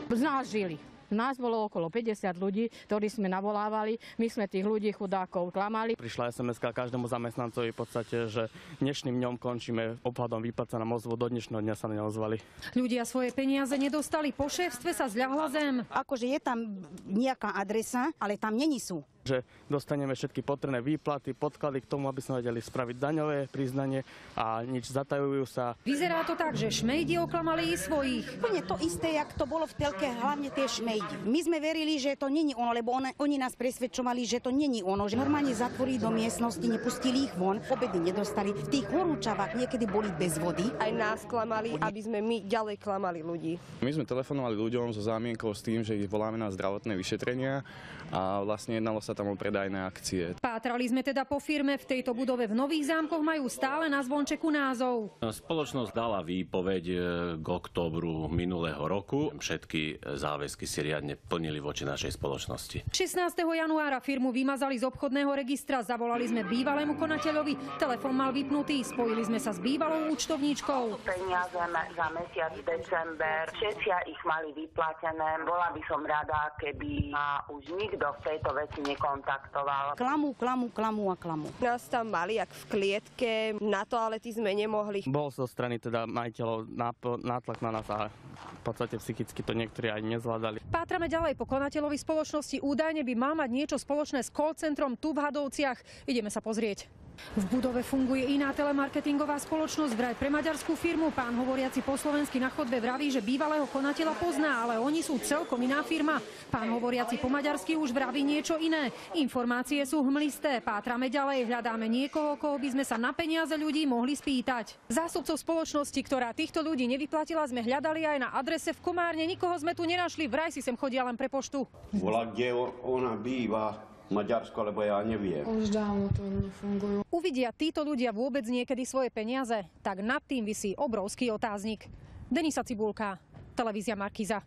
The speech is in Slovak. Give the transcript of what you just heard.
Z nás žili. Nás bolo okolo 50 ľudí, ktorí sme navolávali. My sme tých ľudí chudákov klamali. Prišla SMS-ka každému zamestnancovi v podstate, že dnešným dňom končíme obhľadom výplat sa nám ozvu. Do dnešného dňa sa neozvali. Ľudia svoje peniaze nedostali, po šéfstve sa zľahla zem. Akože je tam nejaká adresa, ale tam není sú. Že dostaneme všetky potrebné výplaty, podklady k tomu, aby sme vedeli spraviť daňové priznanie a nič, zatajujú sa. Vyzerá to tak, že šmejdi oklamali i svojich. Úplne to isté, jak to bolo v telke, hlavne tie šmejdi. My sme verili, že to není ono, lebo oni nás presvedčovali, že to není ono. Že normálne zatvorili do miestnosti, nepustili ich von, obedy nedostali. V tých horúčavách niekedy boli bez vody. Aj nás klamali, aby sme my ďalej klamali ľudí. My sme telefonovali ľuďom so zámienkou s tým, že ich voláme na zdravotné vyšetrenia a vlastne jednalo sa tam o predajné akcie. Pátrali sme teda po firme, v tejto budove v Nových Zámkoch majú stále na zvončeku názov. Spoločnosť dala výpoveď k októbru minulého roku. Všetky záväzky si riadne plnili voči našej spoločnosti. 16. januára firmu vymazali z obchodného registra, zavolali sme bývalému konateľovi, telefón mal vypnutý, spojili sme sa s bývalou účtovníčkou. Peniaze za mesiac december, všetci ich mali vyplatené. Bola by som rada, keby ma už nikto v tejto veci nekontaktoval. Klamu, klamu, klamu a klamu. Nás tam mali jak v klietke, na toalety sme nemohli. Bol zo strany teda majiteľov nátlak na nás a v podstate psychicky to niektorí aj nezvládali. Pátrame ďalej po konateľovi spoločnosti, údajne by mal mať niečo spoločné s call centrom tu v Hadovciach. Ideme sa pozrieť. V budove funguje iná telemarketingová spoločnosť, vraj pre maďarskú firmu. Pán hovoriaci po slovensky na chodbe vraví, že bývalého konateľa pozná, ale oni sú celkom iná firma. Pán hovoriaci po maďarsky už vraví niečo iné. Informácie sú hmlisté. Pátrame ďalej, hľadáme niekoho, koho by sme sa na peniaze ľudí mohli spýtať. Zástupcov spoločnosti, ktorá týchto ľudí nevyplatila, sme hľadali aj na adrese v Komárne. Nikoho sme tu nenašli, vraj si sem chodia len pre poštu. Volá, kde ona býva. Maďarsko, lebo ja neviem. Už dávno to nefungujú. Uvidia títo ľudia vôbec niekedy svoje peniaze? Tak nad tým visí obrovský otáznik. Denisa Cibulka, televízia Markíza.